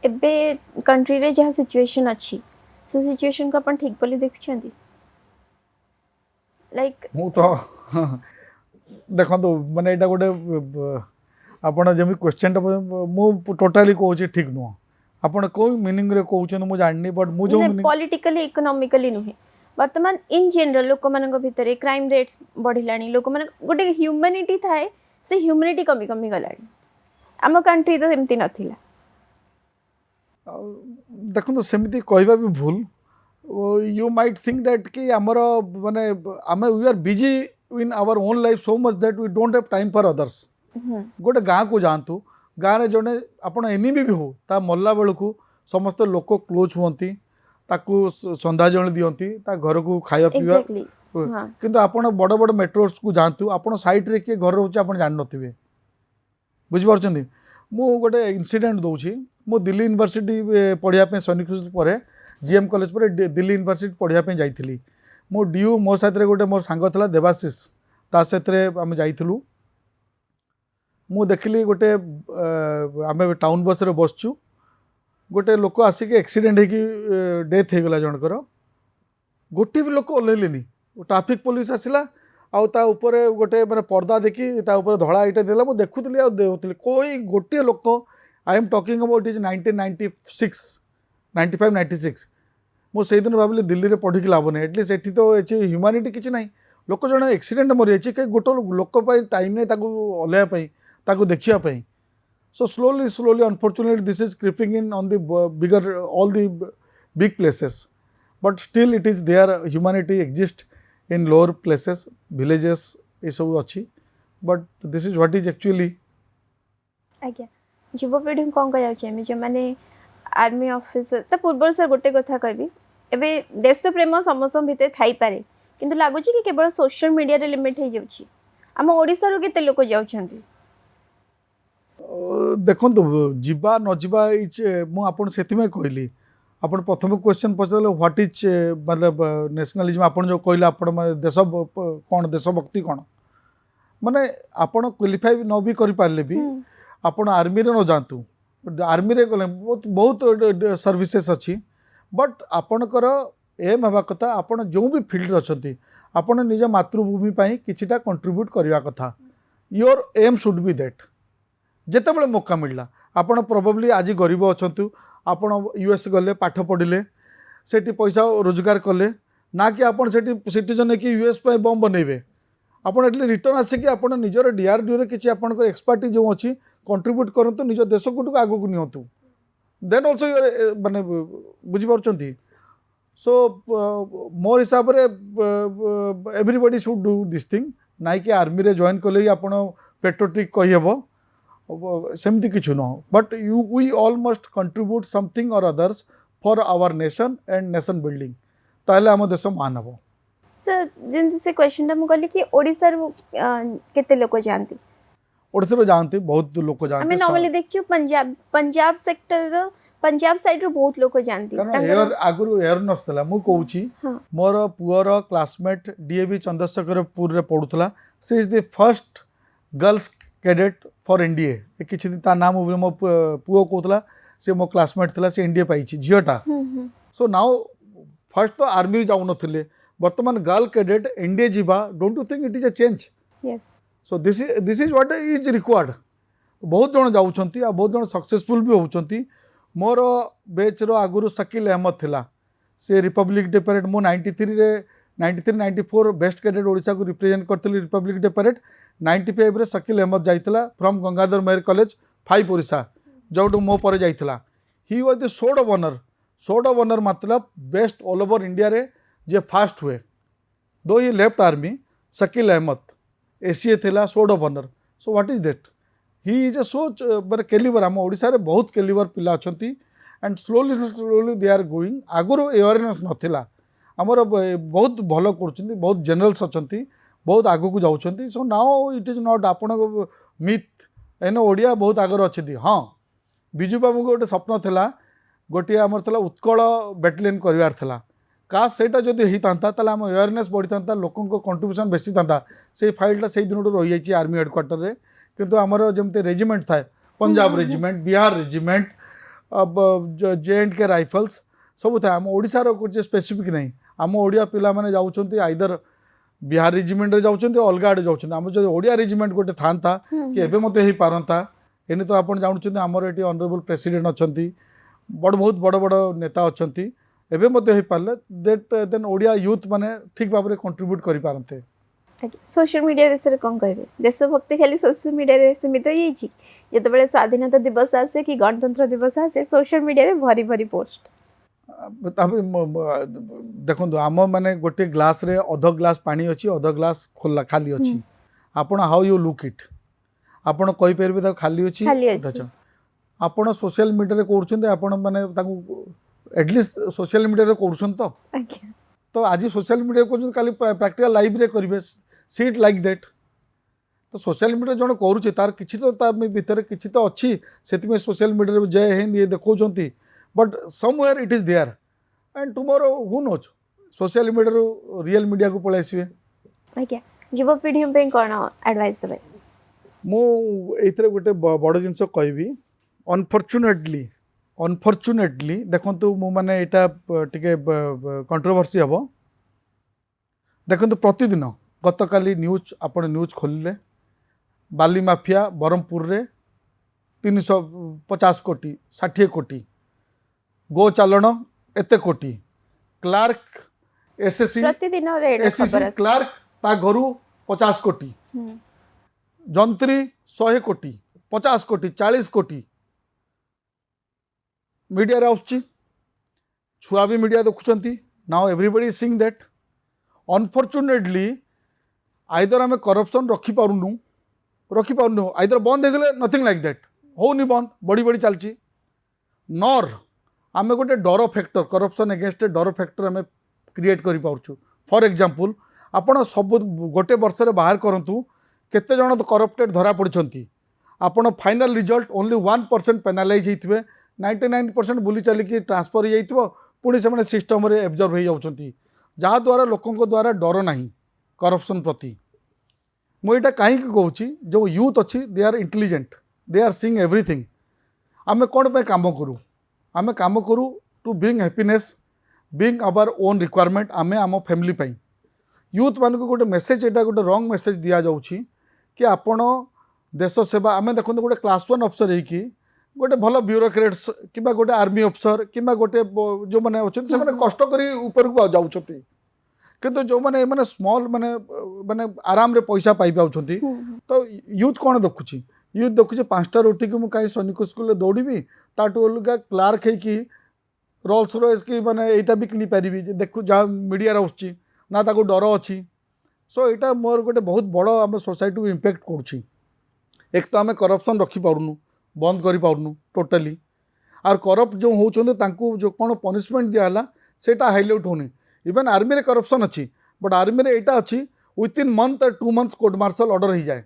एबे कंट्री रे जहाँ सिचुएशन अच्छी से सिचुएशन को अपन ठीक बोली देखुछंती लाइक ମୁଁ ତ ଦେଖନ୍ତୁ ମାନେ ଏଇଟା ଗୋଟେ ଆପଣ ଯେମିତି କ୍ୱେଶ୍ଚନଟା ମୁଁ ଟୋଟାଲି କହୁଛି ଠିକ୍ ନୁହଁ। ଆପଣ କେଉଁ ମିନିଂରେ କହୁଛନ୍ତି ମୁଁ ଜାଣିନି, ବଟ୍ ମୁଁ ଯେଉଁ ମିନିଂ पॉलिटिकली इकोनॉमिकली नुहे वर्तमान इन जनरल लोक मान भितर क्राइम रेट्स बढ़िलानी लोक मान गोटे ह्यूमैनिटी थाए से ह्यूमैनिटी कमी कमी गलानी आम कंट्री तो सेमती नथिला। ଦେଖନ୍ତୁ ସେମିତି କହିବା ବି ଭୁଲ। यू माइट थिंक दैट कि आमर माने um we are busy in our own life so much that we don't have time for others. गोटे गाँ को जातु गाँव में जड़े आपण एनिमी भी हो ता मरला बेलू समस्त लोक क्लोज हुंती ताकू श्रद्धांजलि दियंती ता घर को खाया पीवा किंतु आपण बड़ बड़ मेट्रोस को जातु आपण साइड रे किए घर रोचे आप जान नथिबे। बुझिपारछंती मु गोटे इनसीडेंट दौची मु दिल्ली यूनिवर्सिटी पढ़ापी सैनिक पर जीएम कॉलेज पर दिल्ली यूनिवर्सिटी पढ़ापी जाइली मो ड्यू मो साथ गोटे मोर सांग था देवाशीष ता साथ आम जाइलु मु देखली गोटे आम टाउन बस रे बसचु गोटे लोक आसिक एक्सीडेंट होगी डेथ हो गला जनकर गोटे भी लोक ओह्लैलेनी ट्राफिक पुलिस आसला आउ ता ऊपर गोटे माने पर्दा देखी ता ऊपर धड़ा इटा देला मु देखुतली आ देउतली कोई गोटे लोक I am talking about is 1996 95 96 मु से दिन भाविली दिल्ली रे पढ़ी लाभ नहीं एटलिस्ट एठी तो एची ह्यूमैनिटी किछि नहीं लोक जण एक्सीडेंट मरि जाय छै गोटे लोक टाइम नहीं ताकू ओह्लैया पई ताकू देखिया पई। So slowly, unfortunately, this is creeping in on the all the big places. But still, it is there. Humanity exists in lower places, villages, ये सब अच्छी. But this is what is actually. आज्ञा युवपीढ़ी कौन कह जो मैंने आर्मी ऑफिसर तो पूर्व सर गोटे कथा कहबी एबे देश प्रेम समस्त भितर थाई पारे किंतु लागुची कि केवल सोशल मीडिया रे लिमिट हो जाउची आम ओडिसा रो केते लोक जाउछंती देखो जीवा न जीवा मुझे कहली आप प्रथम क्वेश्चन पचारे व्हाट इज मतलब नेशनलिज्म आप जो कहले आप देश कौन देशभक्ति कौन माने आपड़ क्वालिफाई न भी करें भी आप आर्मी रे न जातु आर्मी रे गले बहुत सर्विसेस अच्छी बट आपणकर एम हवा कथा आप जो भी फील्ड अच्छा आप निज मातृभूमि किछिटा कंट्रीब्यूट करवा कथा your aim should be that जितेबाला मौका मिलला आपण प्रोबेबली आज गरीब अच्छु आपण यूएस गले पाठ पढ़ले से पैसा रोजगार कले ना कि आप सिटीजन कि यूएस बम बनइबे आपड़ एटली रिटर्न आसिक आप निजर डीआरडीओ रे किछि आपनकर एक्सपर्टी जो अच्छी कंट्रीब्यूट करंतु निज देश को आगु को नियंतु देन आल्सो यूर माने बुझी पारछंती। सो मोर हिसाब रे everybody should do this thing ना कि आर्मी रे जॉइन कले ही आपण पेट्रोटिक कहि हेबो सेमती किछु न but you we all must contribute something or others for our nation and nation building ताले हम देश मान हबो। सर जिन से क्वेश्चन टा मु कहली कि ओडिसा रो केते लोक जानती ओडिसा रो जानती बहुत लोक जानती हमें नॉर्मली देखछु पंजाब सेक्टर रो पंजाब साइड रो बहुत लोक जानती एयर आगुरु एयर नस्तला मु कहूची मोर पुअर क्लासमेट डीएवी चंद्रशेखरपुर रे पढुतला से is the first girls cadet for NDA किछि ता नाम मो पुओ कहतला से मो क्लासमेट थला से एनडीए पाइछि झियोटा सो नाउ फर्स्ट तो आर्मी जाउ नथिले वर्तमान गर्ल कैडेट एनडीए जीवा don't you think it is a change yes so this is what is required बहुत जन जाउछंती आ बहुत जन सक्सेसफुल भी होउछंती मोर बैच रो आगुरु शकील अहमद थिला से रिपब्लिक डे परेड मो 93 रे 93 94 बेस्ट कैडेट ओडिसा को रिप्रेजेंट करथली रिपब्लिक डे परेड 95 रे शकील अहमद जाइतला फ्रॉम गंगाधर मेहर कॉलेज 5 ओडिशा जोटू मो पर जाइतला he was the sword of honour मतलब बेस्ट ऑल ओवर इंडिया रे जे फास्ट हुए दो ही लेफ्ट आर्मी शकील अहमद एसीए थिला sword of honour so what is that he is a so माने कैलिबर आम ओडिशा रे बहुत कैलिबर पिला अछंती and slowly they are going आगुरु awareness नथिला आमर बहुत भल कर बहुत जेनरल्स अछंती बहुत आगु को जाउछंती so now it is not आपण मिथ एन ओडिया बहुत आगर अच्छी हाँ बिजू बाबू को गोटे स्वप्न थिला गोटे आमर थिला उत्कल बैटालियन करिवार थिला काश सेटा जदि होता ताले आम अवेयरनेस बढ़ी था लोकों को कंट्रीब्यूशन बेसी था से फाइलटा से दिन रही जाइए आर्मी हेडक्वार्टर रे किंतु आमर जमते रेजिमेंट थाए Punjab regiment Bihar regiment J&K rifles सब था आम ओडिशार कुछ स्पेसिफिक नहीं आम ओडिया पिला माने जाउछंती आइदर बिहार रेजिमेंट रे जाउछंती अलग आड़े जाउछंती आम जो ओडिया रेजिमेंट गोटे था कि एबे मते हेई पारंता एने तो आपण जानुछंती हमर एटी ऑनरेबल प्रेसिडेंट अछंती बहुत बड़ बड़ नेता अछंती एबे मते हेई पारले दैट देन ओडिया यूथ माने ठीक भाव में कंट्रीब्यूट करि पारंते सोशल मीडिया विषय कौन कहे देशभक्ति खाली सोशल मीडिया सीमित हो जो स्वाधीनता दिवस आसे कि गणतंत्र दिवस आसे सोशल मीडिया रे भरी भरी पोस्ट देखो आम माने गोटे ग्लास रे अध ग्लास पानी अच्छी अध ग्लास खोला खाली अच्छी आपण हाउ यू लुक इट आपण कहि परबे खाली अच्छी आपण सोशल मीडिया रे कोरछन आपण माने ताकू एटलिस्ट सोशल मीडिया रे कोरछन तो आज सोशल मीडिया को खाली प्रैक्टिकल लाइफ रे करिवे सीट लाइक दैट तो सोशल मीडिया जन करुचे तार किछि तो ता भीतर किछि तो अच्छी से सोशल मीडिया रे जय हिंद ये देखौचंती but somewhere it is there and tomorrow who knows social media रो रियल मीडिया को पळै आसीबे आज्ञा युवपीढ़ी पे कौन एडवाइस देबे मु एथरे गोटे बड़ जिंस कहबी अनफॉर्चुनेटली देखंतु मु माने एटा टिके कंट्रोवर्सी हबो देखंतु प्रतिदिन गतकाली न्यूज आपण न्यूज खोलिले बाली माफिया बरहमपुर रे 350 कोटी 60 कोटी गो चालन एते कोटी क्लार्क एसएससी प्रतिदिन रेड एसएससी क्लार्क ता घरु 50 कोटी जंत्री 100 कोटी 50 कोटी 40 कोटी मीडिया रे आउची छुआ भी मीडिया देखुचंती now everybody is seeing that unfortunately either आम करप्शन रखी पारुनु आइदर बंद हो गले नथिंग लाइक दैट होनी बंद बड़ी बड़ी चलची नॉर आम गोटे डर फैक्टर करप्शन एगेंस्ट डर फैक्टर आम क्रिएट कर पार्छु फॉर एग्जांपल आपण सब गोटे वर्ष रे बाहर करंतु केते जण करप्टेड धरा पड़छंती आपण फाइनल रिजल्ट ओनली 1% पेनालाइज होइतबे 99% बुली चलिकी ट्रांसफर हो पुणी से सिस्टम रे एब्जर्व हो जाउछंती जहाँ द्वारा लोकों द्वारा डर नहीं करप्शन प्रति मुझे कहीं कहूँ जो यूथ अच्छी they are intelligent they are seeing everything um कौन पे काम करूँ आम काम करूँ to bring happiness bring our own requirement um um family pi youth मान को गोटे मेसेज एटा गोटे रंग मेसेज दि जाऊँगी कि आपण देश सेवा आम देखते गोटे क्लास 1 अफसर होगी गोटे भल ब्यूरोक्रेट्स कि गोटे आर्मी अफसर कि गोटे जो मैंने अच्छे से कष्ट कर जाऊँगी किंतु जो मैंने मैंने स्मॉल मैंने मैंने आराम रे पैसा पाई पाउछंती तो यूथ कौन देखुची यूथ देखुची 5टा उठिक मुझे कहीं सैनिक स्कूल दौड़बी ताठू अलग क्लार्क है रोल्स रॉयस की मैंने यहाँ भी किनी पारि देखु जहाँ मीडिया आसुची ना ताको डर अच्छी सो यहाँ मोर गोटे बहुत बड़ आम सोसाइटी को इम्पैक्ट करुँची एक तो आम करप्शन रखी पारुनु बंद करि पारुनु टोटली आर करप्ट जो होचंते जो कौन पनिशमेंट दिया सेटा हाईलाइट होनी इवन आर्मी रे करप्शन अच्छी बट आर्मी रे एटा अच्छी within month 2 months court martial order हो जाए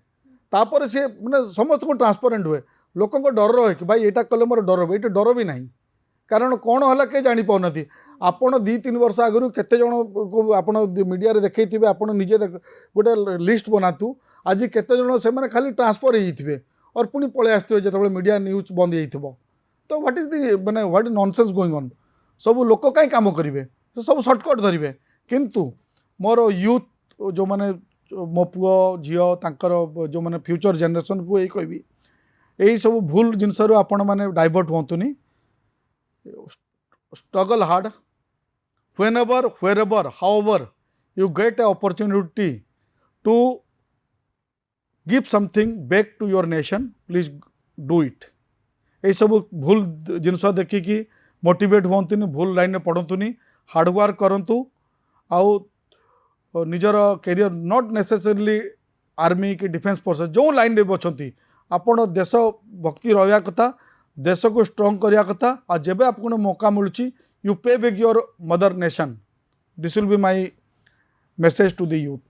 तापर से मैंने समस्त को ट्रांसपेरेंट हुए लोकों को डर रहे कि भाई एटा कले मोर डर ये डर भी नहीं कारण कौन है किए जानी पाऊना आपड़ 2-3 वर्ष आगु केते जन को आप मीडिया रे देखते आपड़ निजे गोटे लिस्ट बनातु आज केते जन से मैंने खाली ट्रांसफर होते और पुणी पलि आसते जो मीडिया न्यूज बंद हो तो व्हाट इज दी मैंने what is nonsense going on सब लोक कहीं काम करेंगे सब सर्टकट धरवे किंतु मोर यूथ जो मैंने मो पुओ झील तांकर जो मैंने फ्यूचर जनरेशन को यही कहबी यही सब भूल जिनस आपण मैंने डाइवर्ट होतुनी struggle hard wherever however you get an opportunity to give something back to your nation please do it यही सब भूल जिनस देखिकी मोटिवेट होतुनी भूल लाइन में पढ़तुनी हार्डवर्क करंतु आउ निजर कैरियर नॉट नेसेसरीली आर्मी कि डिफेंस फोर्स जो लाइन में बचती आपण देश भक्ति रहा कथा देश को स्ट्रॉन्ग करने कथा और जब आपको मौका मिलूँ you pay back your mother nation this will be my message to the youth